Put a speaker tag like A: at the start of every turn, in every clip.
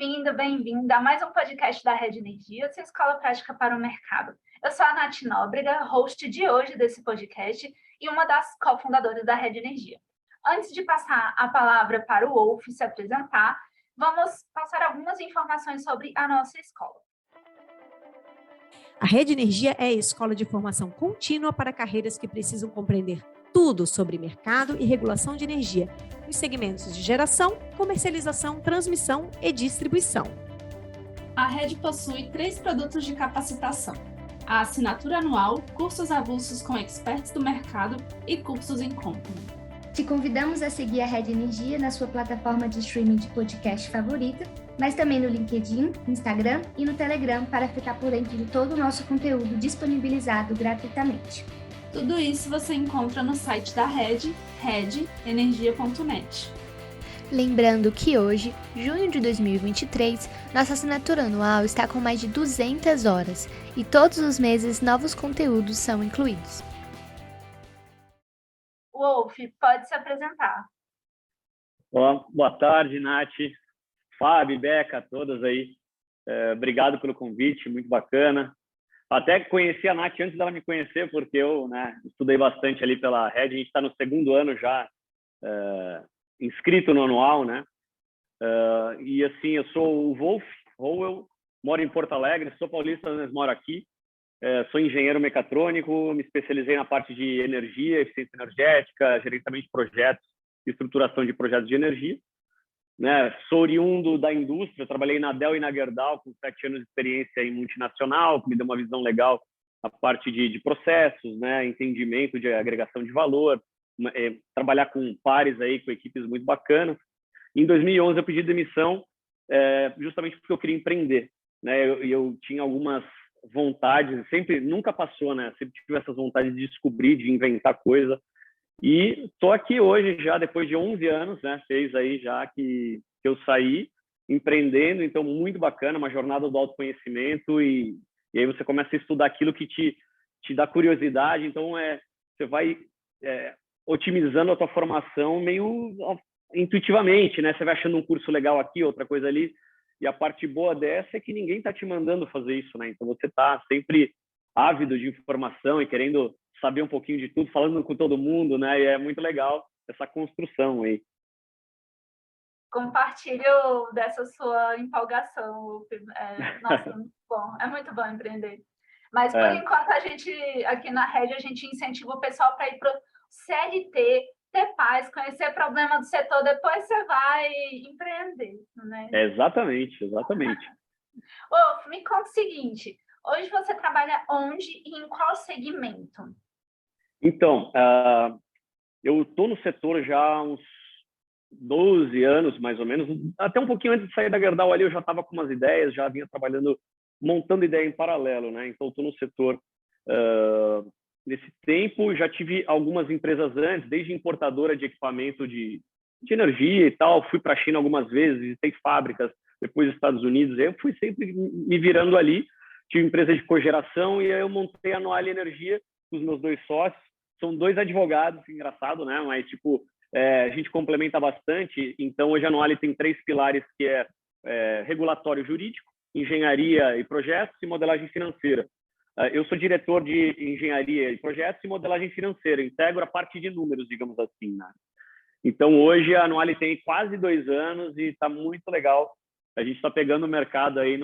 A: bem-vindo, bem-vinda a mais um podcast da Rede Energia, sua escola prática para o mercado. Eu sou a Nath Nóbrega, host de hoje desse podcast e uma das cofundadoras da Rede Energia. Antes de passar a palavra para o Wolf se apresentar, vamos passar algumas informações sobre a nossa escola.
B: A Rede Energia é a escola de formação contínua para carreiras que precisam compreender tudo sobre mercado e regulação de energia, nos segmentos de geração, comercialização, transmissão e distribuição.
C: A Rede possui 3 produtos de capacitação: a assinatura anual, cursos avulsos com experts do mercado e cursos em company.
D: Te convidamos a seguir a Rede Energia na sua plataforma de streaming de podcast favorita, mas também no LinkedIn, Instagram e no Telegram para ficar por dentro de todo o nosso conteúdo disponibilizado gratuitamente.
C: Tudo isso você encontra no site da Rede, redenergia.net.
E: Lembrando que hoje, junho de 2023, nossa assinatura anual está com mais de 200 horas e todos os meses novos conteúdos são incluídos.
A: Wolf, pode se apresentar.
F: Olá, boa tarde, Nath, Fábio, Beca, todas aí. Obrigado pelo convite, muito bacana. Até conheci a Nath antes dela me conhecer, porque eu estudei bastante ali pela Rede. A gente está no segundo ano já inscrito no anual, né? E assim, eu sou o Wolf Howell, moro em Porto Alegre, sou paulista, mas moro aqui. Sou engenheiro mecatrônico, me especializei na parte de energia, eficiência energética, gerenciamento de projetos e estruturação de projetos de energia. Né? Sou oriundo da indústria, trabalhei na Dell e na Gerdau com 7 anos de experiência em multinacional, que me deu uma visão legal a parte de processos, né? Entendimento de agregação de valor, trabalhar com pares aí, com equipes muito bacanas. Em 2011 eu pedi demissão justamente porque eu queria empreender, né? Eu tinha algumas vontades, nunca passou, né? Sempre tive essas vontades de descobrir, de inventar coisa. E estou aqui hoje já depois de 11 anos, né? Fez aí já que eu saí empreendendo, então muito bacana, uma jornada do autoconhecimento e aí você começa a estudar aquilo que te dá curiosidade, então você vai otimizando a tua formação meio intuitivamente, né? Você vai achando um curso legal aqui, outra coisa ali, e a parte boa dessa é que ninguém está te mandando fazer isso, né? Então você está sempre ávido de informação e querendo saber um pouquinho de tudo, falando com todo mundo, né? E é muito legal essa construção aí.
A: Compartilho dessa sua empolgação. Nossa, muito bom. É muito bom empreender. Mas, por enquanto, a gente, aqui na Rede, a gente incentiva o pessoal para ir para o CLT, ter paz, conhecer o problema do setor, depois você vai empreender, né?
F: Exatamente.
A: Wolf, me conta o seguinte, hoje você trabalha onde e em qual segmento?
F: Então, eu estou no setor já há uns 12 anos, mais ou menos. Até um pouquinho antes de sair da Gerdau ali, eu já estava com umas ideias, já vinha trabalhando, montando ideia em paralelo, né? Então, estou no setor nesse tempo. Já tive algumas empresas antes, desde importadora de equipamento de energia e tal. Fui para a China algumas vezes, visitei fábricas, depois Estados Unidos. Eu fui sempre me virando ali. Tive empresa de cogeração e aí eu montei a Noale Energia com os meus 2 sócios. São 2 advogados, engraçado, né? Mas, a gente complementa bastante. Então, hoje a Noale tem 3 pilares, que regulatório jurídico, engenharia e projetos e modelagem financeira. Eu sou diretor de engenharia e projetos e modelagem financeira. Integro a parte de números, digamos assim, né? Então, hoje a Noale tem quase 2 anos e está muito legal. A gente está pegando o mercado aí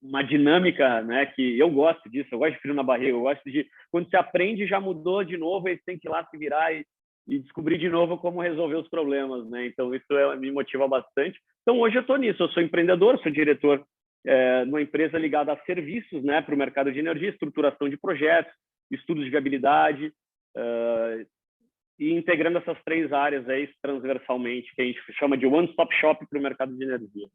F: uma dinâmica, né, que eu gosto disso, eu gosto de frio na barriga, eu gosto de quando você aprende já mudou de novo, aí você tem que ir lá se virar e descobrir de novo como resolver os problemas, né? Então isso me motiva bastante. Então hoje eu estou nisso, eu sou empreendedor, sou diretor numa empresa ligada a serviços, né, para o mercado de energia, estruturação de projetos, estudos de viabilidade e integrando essas 3 áreas aí transversalmente, que a gente chama de one-stop shop para o mercado de energia.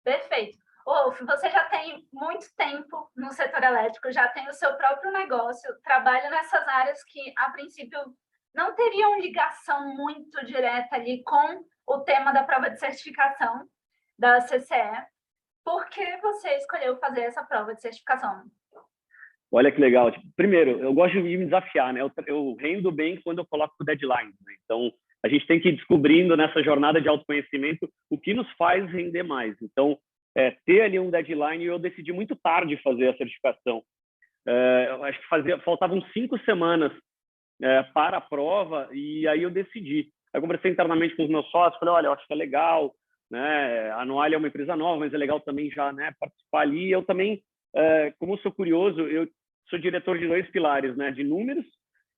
A: Perfeito. Wolf, você já tem muito tempo no setor elétrico, já tem o seu próprio negócio, trabalha nessas áreas que, a princípio, não teriam ligação muito direta ali com o tema da prova de certificação da CCE. Por que você escolheu fazer essa prova de certificação?
F: Olha que legal. Primeiro, eu gosto de me desafiar, né? Eu rendo bem quando eu coloco deadline, né? Então, a gente tem que ir descobrindo nessa jornada de autoconhecimento o que nos faz render mais. Então, ter ali um deadline, eu decidi muito tarde fazer a certificação. Eu acho que faltavam 5 semanas para a prova, e aí eu decidi. Aí eu conversei internamente com os meus sócios, falei, olha, eu acho que é legal, né? A Anuale é uma empresa nova, mas é legal também já, né, participar ali. Eu também, como sou curioso, eu sou diretor de 2 pilares, né, de números,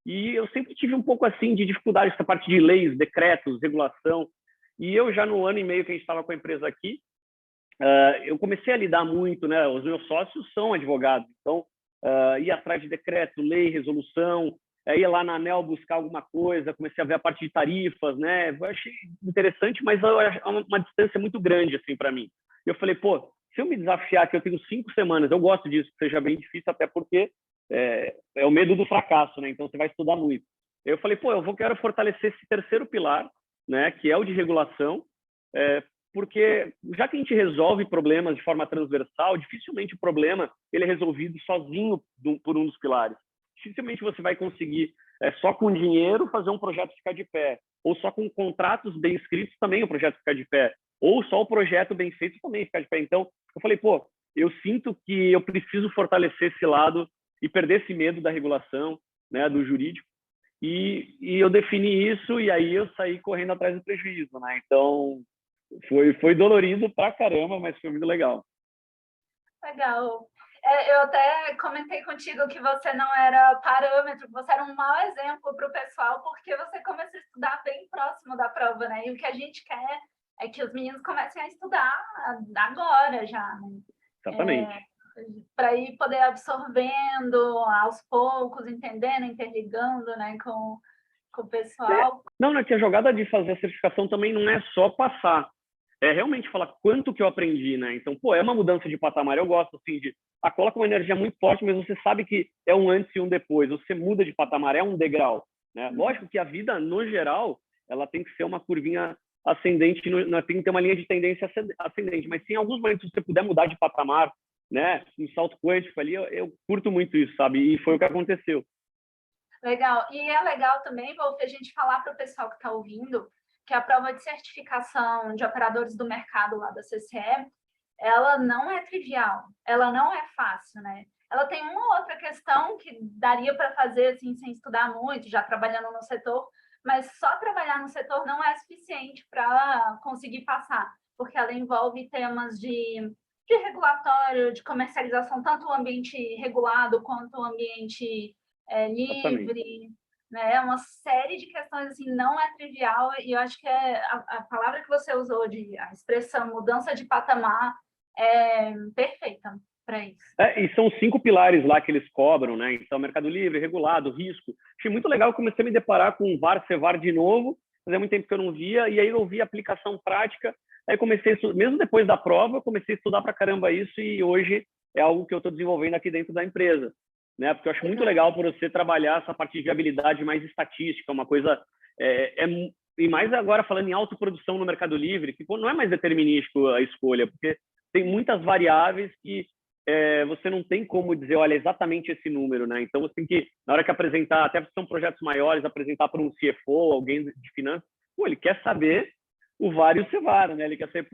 F: e eu sempre tive um pouco assim de dificuldade essa parte de leis, decretos, regulação. E eu já no ano e meio que a gente estava com a empresa aqui, eu comecei a lidar muito, né? Os meus sócios são advogados, então ir atrás de decreto, lei, resolução, ia lá na ANEEL buscar alguma coisa, comecei a ver a parte de tarifas, né? Eu achei interessante, mas é uma distância muito grande assim para mim. Eu falei, pô, se eu me desafiar que eu tenho 5 semanas, eu gosto disso, que seja bem difícil, até porque é o medo do fracasso, né? Então você vai estudar muito. Eu falei, pô, quero fortalecer esse terceiro pilar, né? Que é o de regulação, porque já que a gente resolve problemas de forma transversal, dificilmente o problema ele é resolvido sozinho por um dos pilares. Dificilmente você vai conseguir só com dinheiro fazer um projeto ficar de pé, ou só com contratos bem escritos também o projeto ficar de pé, ou só o projeto bem feito também ficar de pé. Então, eu falei, pô, eu sinto que eu preciso fortalecer esse lado e perder esse medo da regulação, né, do jurídico. E eu defini isso, e aí eu saí correndo atrás do prejuízo, né? Então, foi dolorido pra caramba, mas foi muito legal.
A: Legal. Eu até comentei contigo que você não era parâmetro, você era um mau exemplo para o pessoal, porque você começou a estudar bem próximo da prova, né? E o que a gente quer é que os meninos comecem a estudar agora já, né?
F: Exatamente.
A: Para ir poder absorvendo aos poucos, entendendo, interligando, né, com o pessoal.
F: Não, que a jogada de fazer a certificação também não é só passar. É realmente falar quanto que eu aprendi, né? Então, pô, é uma mudança de patamar. Eu gosto, assim, coloca uma energia muito forte, mas você sabe que é um antes e um depois. Você muda de patamar, é um degrau, né? Lógico que a vida, no geral, ela tem que ser uma curvinha ascendente, tem que ter uma linha de tendência ascendente. Mas se em alguns momentos você puder mudar de patamar, né? Um salto quântico ali, eu curto muito isso, sabe? E foi o que aconteceu.
A: Legal. E é legal também, Wolf, a gente falar para o pessoal que está ouvindo que a prova de certificação de operadores do mercado lá da CCE, ela não é trivial, ela não é fácil, né? Ela tem uma outra questão que daria para fazer assim, sem estudar muito, já trabalhando no setor, mas só trabalhar no setor não é suficiente para conseguir passar, porque ela envolve temas de regulatório, de comercialização, tanto o ambiente regulado quanto o ambiente livre, né? É uma série de questões, assim, não é trivial, e eu acho que a palavra que você usou, a expressão mudança de patamar, é perfeita para isso.
F: E são 5 pilares lá que eles cobram, né? Então, mercado livre, regulado, risco. Achei muito legal, comecei a me deparar com VAR, CVAR de novo, fazia muito tempo que eu não via, e aí eu vi aplicação prática, aí comecei, mesmo depois da prova, comecei a estudar pra caramba isso, e hoje é algo que eu estou desenvolvendo aqui dentro da empresa, né? Porque eu acho muito legal por você trabalhar essa parte de viabilidade mais estatística, uma coisa... e mais agora falando em autoprodução no Mercado Livre, que não é mais determinístico a escolha, porque tem muitas variáveis que você não tem como dizer, olha, exatamente esse número, né? Então, você tem que, na hora que apresentar, até se são projetos maiores, apresentar para um CFO, alguém de finanças, ele quer saber o VAR e o CVAR, né? Ele quer saber,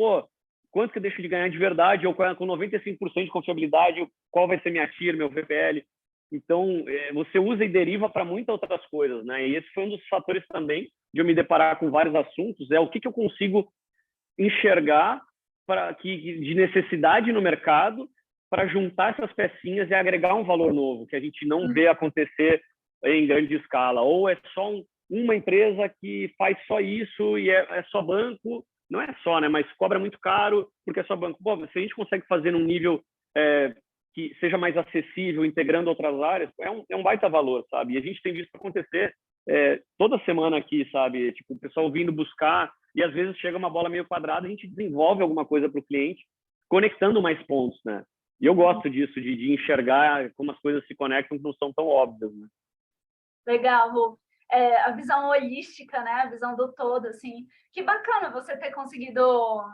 F: quanto que eu deixo de ganhar de verdade, ou com 95% de confiabilidade, qual vai ser minha TIR, meu VPL. Então, você usa e deriva para muitas outras coisas, né? E esse foi um dos fatores também de eu me deparar com vários assuntos, o que eu consigo enxergar de necessidade no mercado para juntar essas pecinhas e agregar um valor novo, que a gente não vê acontecer em grande escala. Ou é só uma empresa que faz só isso e é só banco, não é só, né? Mas cobra muito caro porque é só banco. Se a gente consegue fazer num nível que seja mais acessível, integrando outras áreas, é um baita valor, sabe? E a gente tem visto acontecer toda semana aqui, sabe? Tipo, o pessoal vindo buscar e às vezes chega uma bola meio quadrada, a gente desenvolve alguma coisa para o cliente, conectando mais pontos, né? E eu gosto disso, de enxergar como as coisas se conectam, que não são tão óbvias, né?
A: Legal, Rô. A visão holística, né? A visão do todo, assim. Que bacana você ter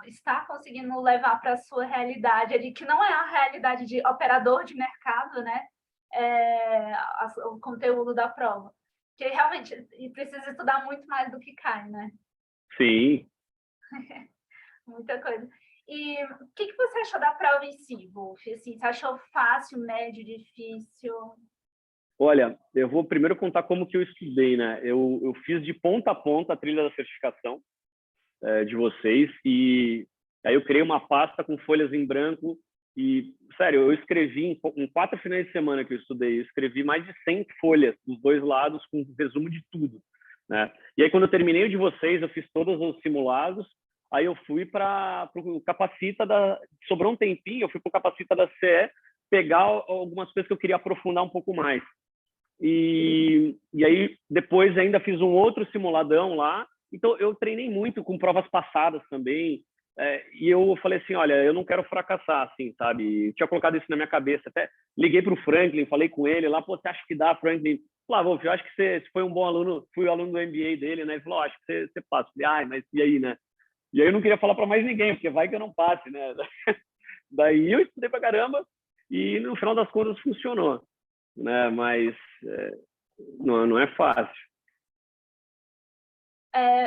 A: estar conseguindo levar para a sua realidade ali, que não é a realidade de operador de mercado, né? O conteúdo da prova. que realmente precisa estudar muito mais do que cai, né?
F: Sim.
A: Muita coisa. E o que você achou da prova em si, Wolf? Assim, você achou fácil, médio, difícil?
F: Olha, eu vou primeiro contar como que eu estudei, né? Eu fiz de ponta a ponta a trilha da certificação de vocês e aí eu criei uma pasta com folhas em branco e, sério, eu escrevi em 4 finais de semana que eu estudei, eu escrevi mais de 100 folhas dos 2 lados com um resumo de tudo, né? E aí quando eu terminei o de vocês, eu fiz todos os simulados, aí eu fui para o Capacita sobrou um tempinho, eu fui para o Capacita da CE pegar algumas coisas que eu queria aprofundar um pouco mais. E aí depois ainda fiz um outro simuladão lá. Então eu treinei muito com provas passadas também. E eu falei assim, olha, eu não quero fracassar, assim, sabe? Eu tinha colocado isso na minha cabeça. Até liguei para o Franklin, falei com ele lá, pô, você acha que dá, Franklin? Falei, Wolf, eu acho que você foi um bom aluno, fui aluno do MBA dele, né? Ele falou, acho que você passa. Eu falei, mas e aí, né? E aí eu não queria falar para mais ninguém, porque vai que eu não passe, né? Daí eu estudei pra caramba e no final das contas funcionou, né? Mas não é fácil.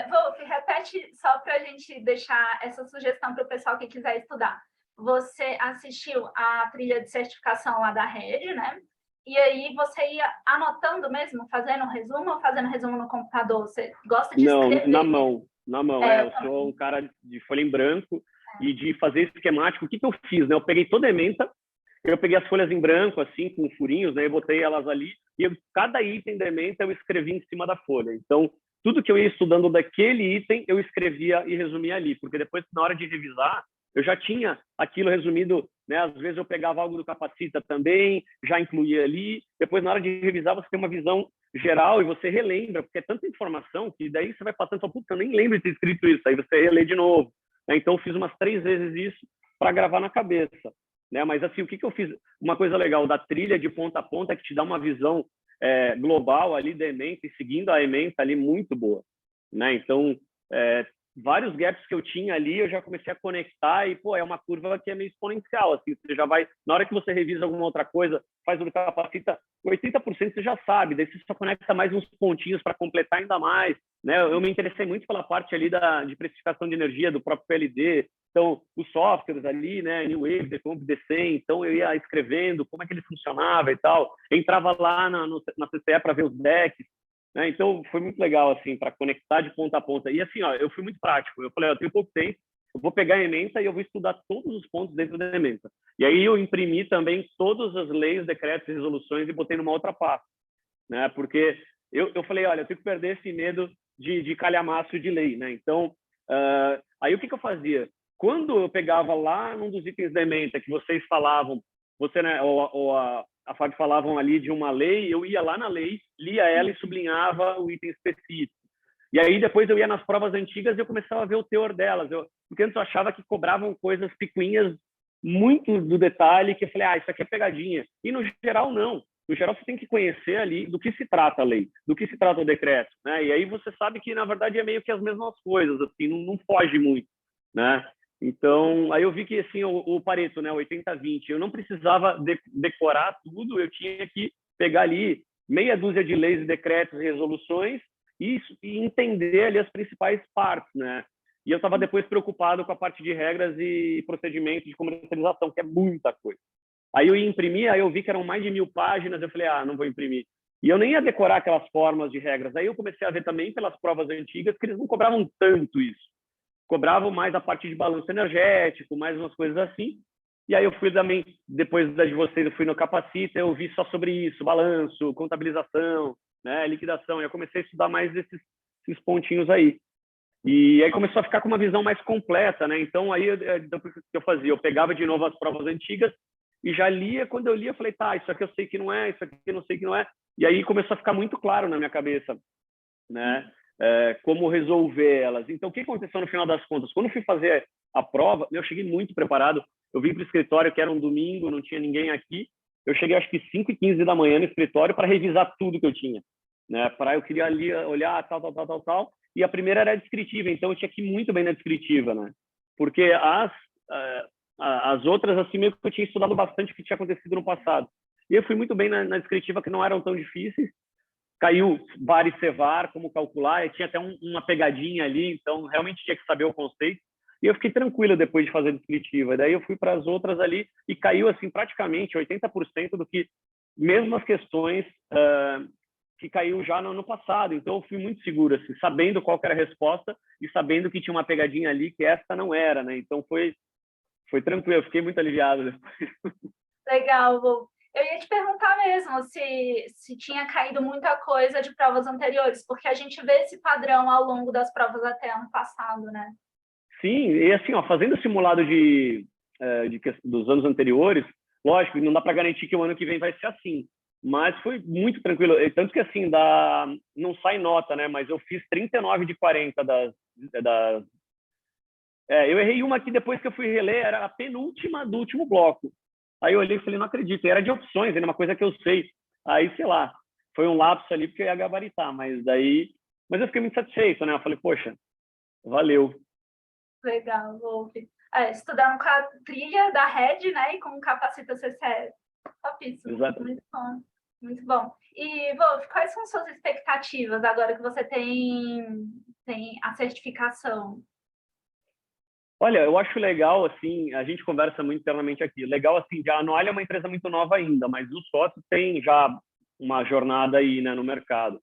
A: Wolf, repete só para a gente deixar essa sugestão para o pessoal que quiser estudar. Você assistiu a trilha de certificação lá da rede, né? E aí você ia anotando mesmo, fazendo resumo ou fazendo resumo no computador? Você gosta de escrever?
F: Não, na mão. Eu sou um cara de folha em branco e de fazer esquemático. O que eu fiz, né? Eu peguei toda a ementa, eu peguei as folhas em branco, assim, com furinhos, né? Eu botei elas ali e cada item da ementa eu escrevi em cima da folha. Então, tudo que eu ia estudando daquele item, eu escrevia e resumia ali, porque depois, na hora de revisar, eu já tinha aquilo resumido, né? Às vezes eu pegava algo do Capacita também, já incluía ali. Depois, na hora de revisar, você tem uma visão geral e você relembra, porque é tanta informação que daí você vai passando e fala, puta, eu nem lembro de ter escrito isso. Aí você relê de novo. Então, eu fiz umas 3 vezes isso para gravar na cabeça, né? Mas, assim, o que eu fiz? Uma coisa legal da trilha de ponta a ponta é que te dá uma visão global ali da ementa e seguindo a ementa ali muito boa, né? Então, vários gaps que eu tinha ali, eu já comecei a conectar e, pô, é uma curva que é meio exponencial, assim, você já vai, na hora que você revisa alguma outra coisa, faz o Capacita, 80% você já sabe, daí você só conecta mais uns pontinhos para completar ainda mais, né? Eu me interessei muito pela parte ali de precificação de energia do próprio PLD, então, os softwares ali, né, New Wave, Decomp, D100, então eu ia escrevendo como é que ele funcionava e tal, entrava lá na CCE para ver os decks, né? Então, foi muito legal, assim, para conectar de ponta a ponta. E, assim, ó, eu fui muito prático. Eu falei, eu tenho pouco tempo, eu vou pegar a ementa e eu vou estudar todos os pontos dentro da ementa. E aí eu imprimi também todas as leis, decretos e resoluções e botei numa outra pasta, né? Porque eu falei, olha, eu tenho que perder esse medo de calhamaço de lei, né? Então, aí o que eu fazia? Quando eu pegava lá num dos itens da ementa que vocês falavam, você, né, ou a Fábio falavam ali de uma lei, eu ia lá na lei, lia ela e sublinhava o item específico. E aí depois eu ia nas provas antigas e eu começava a ver o teor delas. Porque antes eu achava que cobravam coisas picuinhas muito do detalhe, que eu falei, isso aqui é pegadinha. E no geral, não. No geral, você tem que conhecer ali do que se trata a lei, do que se trata o decreto, né? E aí você sabe que, na verdade, é meio que as mesmas coisas, assim, não foge muito, né? Então, aí eu vi que, assim, o Pareto, né, 80-20, eu não precisava decorar tudo, eu tinha que pegar ali meia dúzia de leis, decretos e resoluções e entender ali as principais partes, né? E eu estava depois preocupado com a parte de regras e procedimentos de comercialização, que é muita coisa. Aí eu ia imprimir, aí eu vi que eram mais de 1000 páginas, eu falei, não vou imprimir. E eu nem ia decorar aquelas formas de regras. Aí eu comecei a ver também pelas provas antigas que eles não cobravam tanto isso. Cobravam mais a parte de balanço energético, mais umas coisas assim. E aí eu fui também, depois da de vocês, eu fui no Capacita, eu vi só sobre isso, balanço, contabilização, né, liquidação. E eu comecei a estudar mais esses pontinhos aí. E aí começou a ficar com uma visão mais completa, né? Então aí depois que eu fazia, eu pegava de novo as provas antigas e já lia. Quando eu lia, eu falei, tá, isso aqui eu sei que não é, isso aqui eu não sei que não é. E aí começou a ficar muito claro na minha cabeça, né? Como resolver elas. Então, o que aconteceu no final das contas? Quando eu fui fazer a prova, eu cheguei muito preparado. Eu vim para o escritório, que era um domingo, não tinha ninguém aqui. Eu cheguei, acho que 5h15 da manhã no escritório para revisar tudo que eu tinha, né? Eu queria ali olhar tal. E a primeira era a descritiva, então eu tinha que ir muito bem na descritiva, né? Porque as outras, assim, meio que eu tinha estudado bastante o que tinha acontecido no passado. E eu fui muito bem na descritiva, que não eram tão difíceis. caiu VAR e CVAR, como calcular, e tinha até uma pegadinha ali, então realmente tinha que saber o conceito. E eu fiquei tranquilo depois de fazer a descritiva. Daí eu fui para as outras ali e caiu assim praticamente 80% do que, mesmo as questões que caiu já no ano passado. Então eu fui muito seguro, assim, sabendo qual era a resposta e sabendo que tinha uma pegadinha ali que essa não era, né? Então foi tranquilo, eu fiquei muito aliviado depois.
A: Legal, Wolf. Eu ia te perguntar mesmo se tinha caído muita coisa de provas anteriores, porque a gente vê esse padrão ao longo das provas até ano passado, né?
F: Sim, e assim, ó, fazendo o simulado dos anos anteriores, lógico, não dá para garantir que o ano que vem vai ser assim, mas foi muito tranquilo. Tanto que assim, não sai nota, né? Mas eu fiz 39 de 40 eu errei uma que depois que eu fui reler, era a penúltima do último bloco. Aí eu olhei e falei, não acredito, era de opções, era uma coisa que eu sei. Aí, sei lá, foi um lapso ali porque eu ia gabaritar, mas eu fiquei muito satisfeito, né? Eu falei, poxa, valeu.
A: Legal, Wolf. Estudando com a trilha da Red, né? E com o Capacita CCE. Topíssimo.
F: Exato.
A: Muito bom. Muito bom. E, Wolf, quais são suas expectativas agora que você tem a certificação?
F: Olha, eu acho legal, assim, a gente conversa muito internamente aqui. Legal, assim, a Anualha é uma empresa muito nova ainda, mas os sócios têm já uma jornada aí, né, no mercado.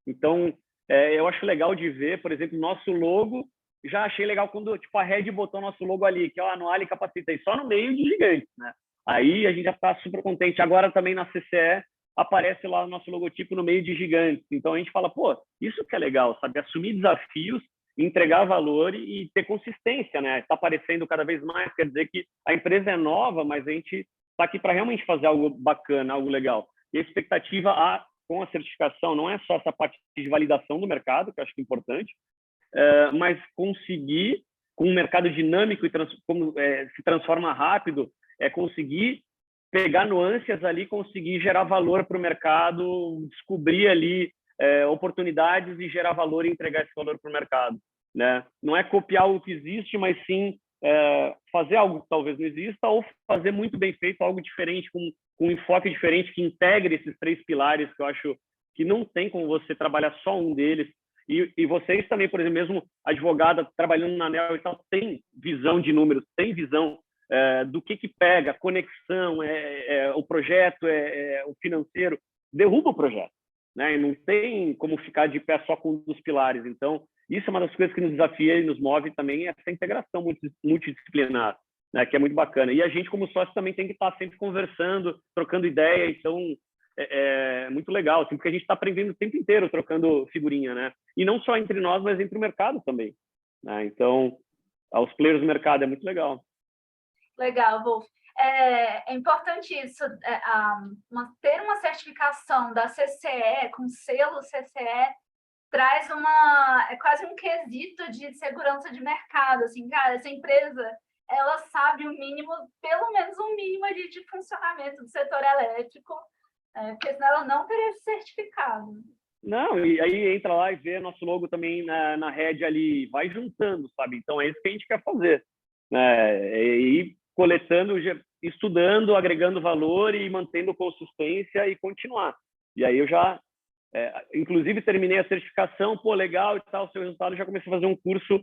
F: Então, eu acho legal de ver, por exemplo, nosso logo. Já achei legal quando tipo, a Red botou nosso logo ali, que é o Anualha Capacita, e só no meio de gigantes, né? Aí a gente já está super contente. Agora também na CCE aparece lá o nosso logotipo no meio de gigantes. Então a gente fala, pô, isso que é legal, sabe? Assumir desafios, entregar valor e ter consistência, né? Está aparecendo cada vez mais, quer dizer que a empresa é nova, mas a gente está aqui para realmente fazer algo bacana, algo legal. E a expectativa com a certificação não é só essa parte de validação do mercado, que eu acho que é importante, mas conseguir, com um mercado dinâmico e como se transforma rápido, conseguir pegar nuances ali, conseguir gerar valor para o mercado, descobrir ali oportunidades e gerar valor e entregar esse valor para o mercado, né? Não é copiar o que existe, mas sim fazer algo que talvez não exista ou fazer muito bem feito, algo diferente, com um enfoque diferente, que integre esses 3 pilares, que eu acho que não tem como você trabalhar só um deles. E vocês também, por exemplo, mesmo advogada trabalhando na ANEEL e tal, tem visão de números, tem visão do que pega, conexão, o projeto, o financeiro, derruba o projeto, né? E não tem como ficar de pé só com um dos pilares. Então, isso é uma das coisas que nos desafia e nos move também, essa integração multidisciplinar, né? Que é muito bacana. E a gente, como sócio, também tem que estar sempre conversando, trocando ideia. Então, é muito legal, assim, porque a gente está aprendendo o tempo inteiro trocando figurinha, né? E não só entre nós, mas entre o mercado também, né? Então, aos players do mercado é muito legal.
A: Legal, Wolf. É importante isso, ter uma certificação da CCE, com selo CCE, traz quase um quesito de segurança de mercado, assim, cara, essa empresa, ela sabe o mínimo, pelo menos um mínimo ali de funcionamento do setor elétrico, porque senão ela não teria esse certificado.
F: Não, e aí entra lá e vê nosso logo também na rede ali, vai juntando, sabe? Então é isso que a gente quer fazer, né? E coletando, estudando, agregando valor e mantendo consistência e continuar. E aí eu já, inclusive, terminei a certificação, pô, legal e tal, seu resultado, já comecei a fazer um curso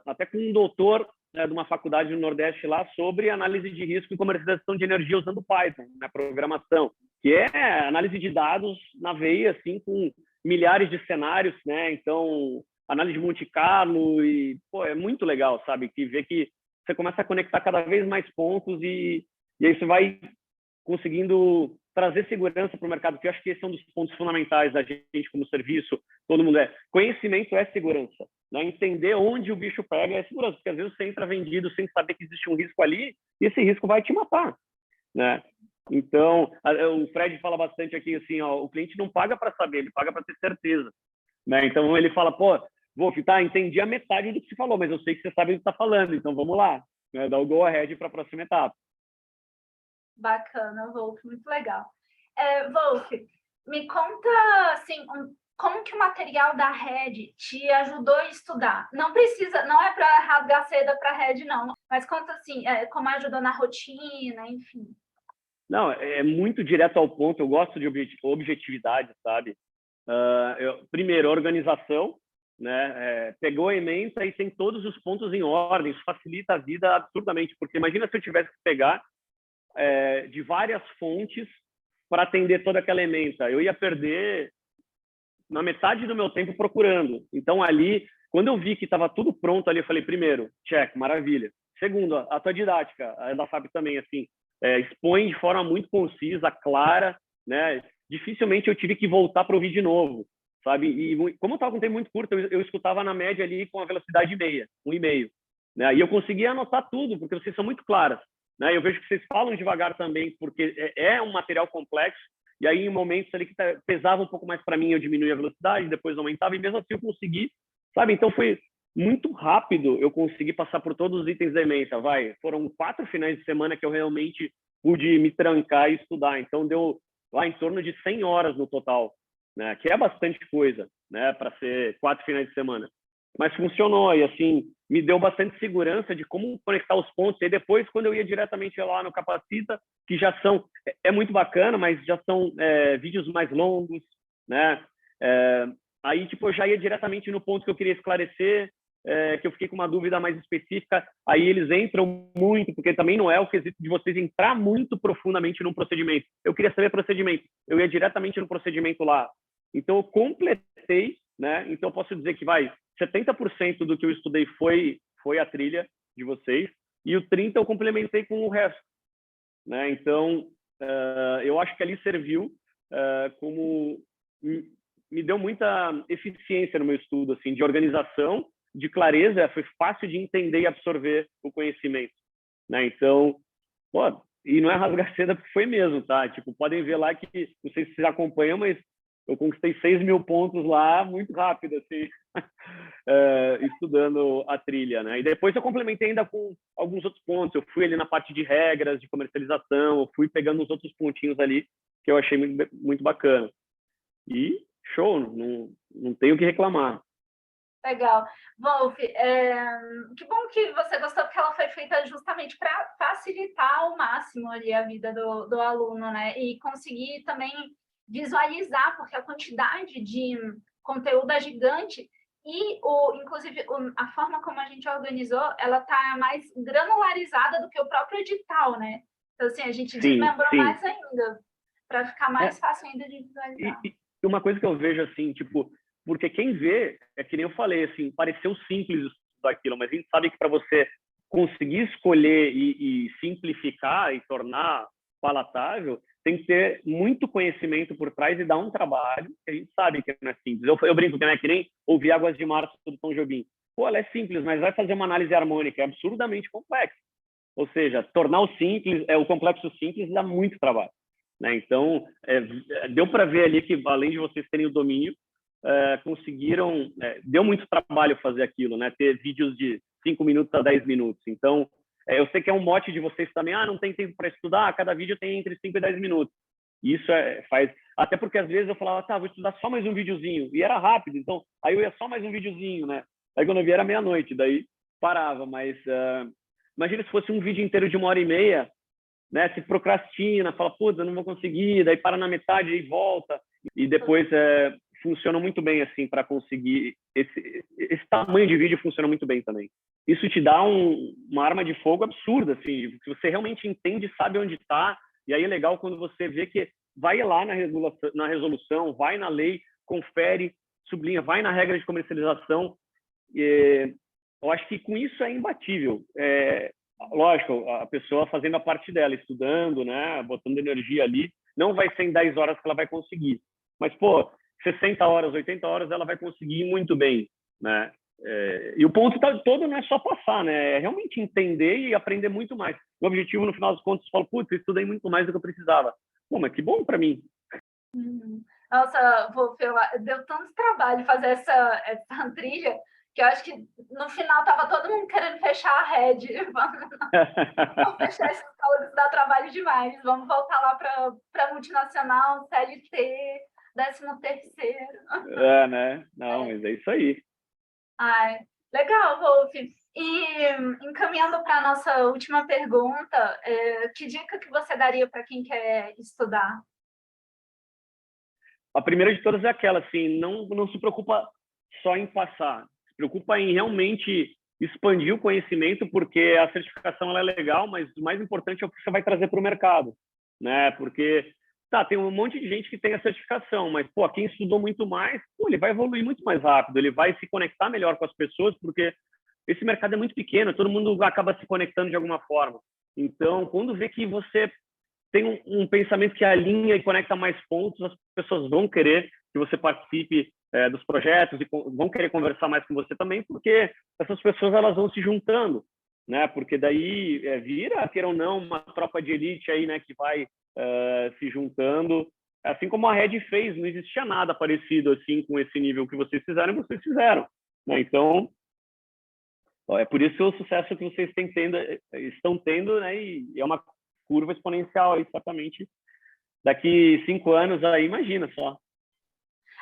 F: até com um doutor de uma faculdade no Nordeste lá sobre análise de risco e comercialização de energia usando Python, na programação, que é análise de dados na veia, assim, com milhares de cenários, né? Então, análise de Monte Carlo e, pô, é muito legal, sabe? Que vê que você começa a conectar cada vez mais pontos e aí você vai conseguindo trazer segurança para o mercado, que eu acho que esse é um dos pontos fundamentais da gente como serviço, todo mundo conhecimento é segurança, né? Entender onde o bicho pega é segurança, porque às vezes você entra vendido sem saber que existe um risco ali e esse risco vai te matar, né? Então, o Fred fala bastante aqui assim, ó, o cliente não paga para saber, ele paga para ter certeza, né? Então ele fala, pô, Wolf, tá, entendi a metade do que você falou, mas eu sei que você sabe o que está falando, então vamos lá, né? Dá o go ahead para a próxima etapa.
A: Bacana, Wolf, muito legal. Wolf, me conta, assim, como que o material da Red te ajudou a estudar? Não é para rasgar seda para a Red, não, mas conta, assim, como ajudou na rotina, enfim.
F: Não, é muito direto ao ponto, eu gosto de objetividade, sabe? Primeiro, organização, né? Pegou a ementa e tem todos os pontos em ordem, isso facilita a vida absurdamente, porque imagina se eu tivesse que pegar de várias fontes para atender toda aquela ementa. Eu ia perder na metade do meu tempo procurando. Então, ali, quando eu vi que estava tudo pronto ali, eu falei, primeiro, check, maravilha. Segundo, a tua didática, ela sabe também, assim, expõe de forma muito concisa, clara, né? Dificilmente eu tive que voltar para ouvir de novo, sabe? E como eu estava com um tempo muito curto, eu escutava na média ali com a velocidade meia, 1,5, né? E eu conseguia anotar tudo, porque vocês são muito claras, né? Eu vejo que vocês falam devagar também, porque é um material complexo, e aí em momentos ali que pesava um pouco mais para mim, eu diminuía a velocidade, depois aumentava, e mesmo assim eu consegui, sabe? Então foi muito rápido, eu consegui passar por todos os itens da ementa, foram 4 finais de semana que eu realmente pude me trancar e estudar, então deu lá em torno de 100 horas no total, né? Que é bastante coisa, né? Para ser 4 finais de semana. Mas funcionou e, assim, me deu bastante segurança de como conectar os pontos. E depois, quando eu ia diretamente lá no Capacita, que já são... É muito bacana, mas já são vídeos mais longos, né? Aí, tipo, eu já ia diretamente no ponto que eu queria esclarecer, que eu fiquei com uma dúvida mais específica. Aí eles entram muito, porque também não é o quesito de vocês entrar muito profundamente num procedimento. Eu queria saber procedimento. Eu ia diretamente no procedimento lá. Então, eu completei, né? Então, eu posso dizer que 70% do que eu estudei foi a trilha de vocês, e o 30% eu complementei com o resto, né? Então, eu acho que ali serviu como... Me deu muita eficiência no meu estudo, assim, de organização, de clareza, foi fácil de entender e absorver o conhecimento, né? Então, pô, e não é rasgar seda porque foi mesmo, tá? Tipo, podem ver lá que, não sei se vocês acompanham, mas eu conquistei 6.000 pontos lá muito rápido, assim, estudando a trilha, né? E depois eu complementei ainda com alguns outros pontos. Eu fui ali na parte de regras, de comercialização, eu fui pegando os outros pontinhos ali que eu achei muito, muito bacana. E show, não tenho o que reclamar.
A: Legal. Wolf, que bom que você gostou, porque ela foi feita justamente para facilitar ao máximo ali a vida do aluno, né? E conseguir também visualizar, porque a quantidade de conteúdo é gigante e, inclusive, a forma como a gente organizou, ela está mais granularizada do que o próprio edital, né? Então, assim, a gente desmembrou mais ainda, para ficar mais fácil ainda de visualizar.
F: E uma coisa que eu vejo, assim, tipo, porque quem vê, é que nem eu falei, assim, pareceu simples estudar aquilo, mas a gente sabe que para você conseguir escolher e simplificar e tornar palatável, tem que ter muito conhecimento por trás e dar um trabalho que a gente sabe que não é simples. Eu brinco que não é que nem ouvir Águas de Março do Tom Jobim. Pô, ela é simples, mas vai fazer uma análise harmônica, é absurdamente complexo. Ou seja, tornar o complexo simples dá muito trabalho, né? Então, deu para ver ali que, além de vocês terem o domínio, conseguiram... deu muito trabalho fazer aquilo, né? Ter vídeos de 5 minutos a 10 minutos. Então, eu sei que é um mote de vocês também, não tem tempo para estudar, cada vídeo tem entre 5 e 10 minutos. Isso faz... Até porque, às vezes, eu falava, vou estudar só mais um videozinho. E era rápido, então, aí eu ia só mais um videozinho, né? Aí, quando eu via, era meia-noite, daí parava. Mas, imagina se fosse um vídeo inteiro de 1h30, né? Se procrastina, fala, eu não vou conseguir, daí para na metade e volta. E depois funciona muito bem, assim, para conseguir... Esse tamanho de vídeo funciona muito bem também. Isso te dá uma arma de fogo absurda, assim, se você realmente entende e sabe onde está. E aí é legal quando você vê que vai lá na resolução, vai na lei, confere, sublinha, vai na regra de comercialização. Eu acho que com isso é imbatível. Lógico, a pessoa fazendo a parte dela, estudando, né, botando energia ali, não vai ser em 10 horas que ela vai conseguir. Mas, 60 horas, 80 horas, ela vai conseguir muito bem, né? E o ponto todo não é só passar, né? É realmente entender e aprender muito mais. O objetivo, no final dos contos, eu falo, eu estudei muito mais do que eu precisava. Mas que bom para mim.
A: Nossa, deu tanto trabalho fazer essa trilha, que eu acho que no final estava todo mundo querendo fechar a rede. Vamos fechar essa escola, isso dá trabalho demais. Vamos voltar lá para multinacional, CLT, 13º.
F: Né? Não, mas é isso aí.
A: Legal, Wolf. E encaminhando para a nossa última pergunta, que dica que você daria para quem quer estudar?
F: A primeira de todas é aquela, assim, não se preocupa só em passar, se preocupa em realmente expandir o conhecimento, porque a certificação ela é legal, mas o mais importante é o que você vai trazer para o mercado, né? Porque, tem um monte de gente que tem a certificação, mas, quem estudou muito mais, ele vai evoluir muito mais rápido, ele vai se conectar melhor com as pessoas, porque esse mercado é muito pequeno, todo mundo acaba se conectando de alguma forma. Então, quando vê que você tem um pensamento que alinha e conecta mais pontos, as pessoas vão querer que você participe dos projetos e vão querer conversar mais com você também, porque essas pessoas elas vão se juntando, né? Porque daí vira, queira ou não, uma tropa de elite aí, né, que vai se juntando. Assim como a Red fez, não existia nada parecido assim com esse nível que vocês fizeram, né? Então, é por isso o sucesso que vocês estão tendo, né? E é uma curva exponencial aí, certamente. Daqui 5 anos, aí, imagina só.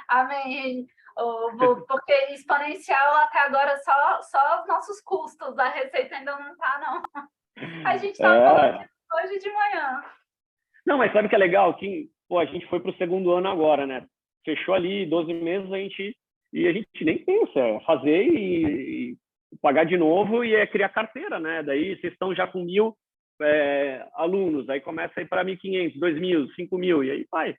A: Amém. Porque exponencial até agora só os nossos custos, a receita ainda não está, não. A gente está falando disso hoje de manhã.
F: Não, mas sabe o que é legal? Que a gente foi para o 2º ano agora, né? Fechou ali 12 meses, a gente nem pensa, é fazer e pagar de novo e criar carteira, né? Daí vocês estão já com 1.000 alunos, aí começa a ir para 1.500, 2.000, 5.000, e aí vai.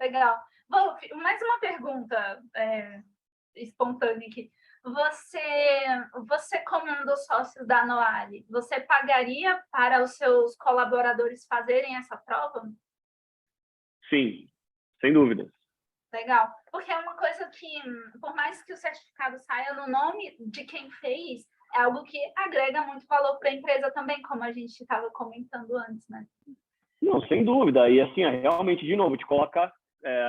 A: Legal. Wolf, mais uma pergunta espontânea aqui. Você como um dos sócios da Noale, você pagaria para os seus colaboradores fazerem essa prova?
F: Sim, sem dúvidas.
A: Legal. Porque é uma coisa que, por mais que o certificado saia no nome de quem fez, é algo que agrega muito valor para a empresa também, como a gente estava comentando antes, né?
F: Não, sem dúvida. E assim, realmente, de novo, te coloca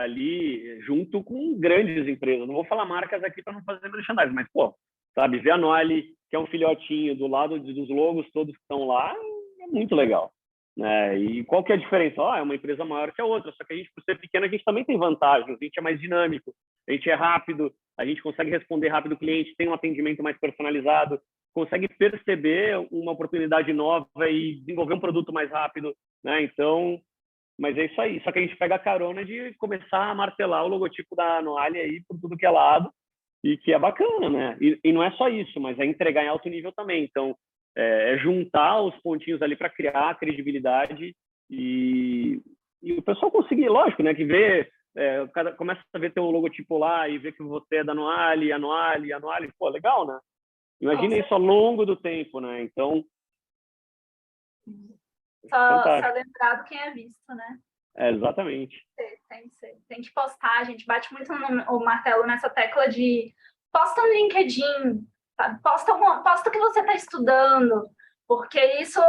F: ali junto com grandes empresas. Não vou falar marcas aqui para não fazer merchandising, mas, sabe, ver a Noale, que é um filhotinho do lado dos logos todos que estão lá, é muito legal. Né? E qual que é a diferença? É uma empresa maior que a outra, só que a gente, por ser pequeno, a gente também tem vantagens, a gente é mais dinâmico, a gente é rápido, a gente consegue responder rápido o cliente, tem um atendimento mais personalizado, consegue perceber uma oportunidade nova e desenvolver um produto mais rápido, né? Então, mas é isso aí. Só que a gente pega a carona de começar a martelar o logotipo da Noale aí por tudo que é lado, e que é bacana, né? E não é só isso, mas é entregar em alto nível também. Então, é juntar os pontinhos ali para criar credibilidade e o pessoal conseguir, lógico, né? Que vê, começa a ver teu logotipo lá e ver que você é da Noale, a Noale, legal, né? Imagina isso ao longo do tempo, né? Então,
A: só lembrado quem é visto, né?
F: Exatamente.
A: Tem que postar, a gente bate muito o martelo nessa tecla de posta no LinkedIn, sabe? Posta o que você está estudando, porque isso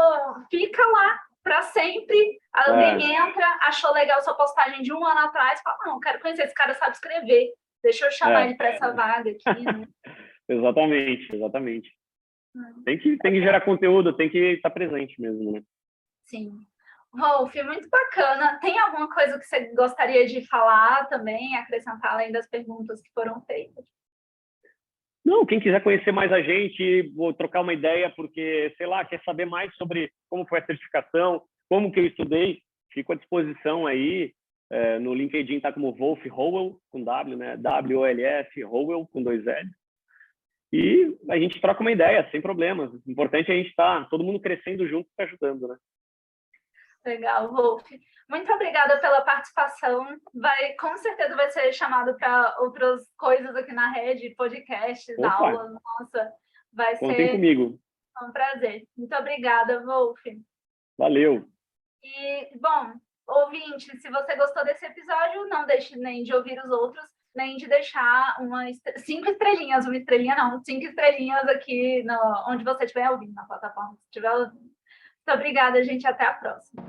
A: fica lá para sempre. Alguém entra, achou legal sua postagem de 1 ano atrás, fala, não, quero conhecer, esse cara sabe escrever, deixa eu chamar ele para essa vaga aqui, né?
F: Exatamente. Tem que gerar conteúdo, tem que estar presente mesmo, né?
A: Sim. Wolf, muito bacana. Tem alguma coisa que você gostaria de falar também, acrescentar além das perguntas que foram feitas?
F: Não, quem quiser conhecer mais a gente, vou trocar uma ideia, porque, sei lá, quer saber mais sobre como foi a certificação, como que eu estudei, fico à disposição aí. No LinkedIn está como Wolf Howell, com W, né? W-O-L-F, Howell, com 2 L. E a gente troca uma ideia, sem problemas. O importante é a gente estar todo mundo crescendo junto e ajudando, né?
A: Legal, Wolf. Muito obrigada pela participação. Com certeza vai ser chamado para outras coisas aqui na rede, podcasts, aulas. Nossa, vai
F: Contem comigo.
A: Um prazer. Muito obrigada, Wolf.
F: Valeu.
A: E, bom, ouvinte, se você gostou desse episódio, não deixe nem de ouvir os outros, nem de deixar 5 estrelinhas, 1 estrelinha não, 5 estrelinhas aqui onde você estiver ouvindo, na plataforma que estiver ouvindo. Muito obrigada, gente. Até a próxima.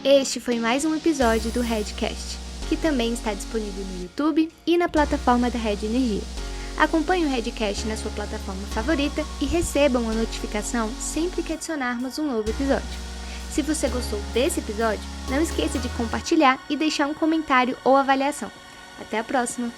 E: Este foi mais um episódio do Redcast, que também está disponível no YouTube e na plataforma da Red Energia. Acompanhe o Redcast na sua plataforma favorita e receba uma notificação sempre que adicionarmos um novo episódio. Se você gostou desse episódio, não esqueça de compartilhar e deixar um comentário ou avaliação. Até a próxima!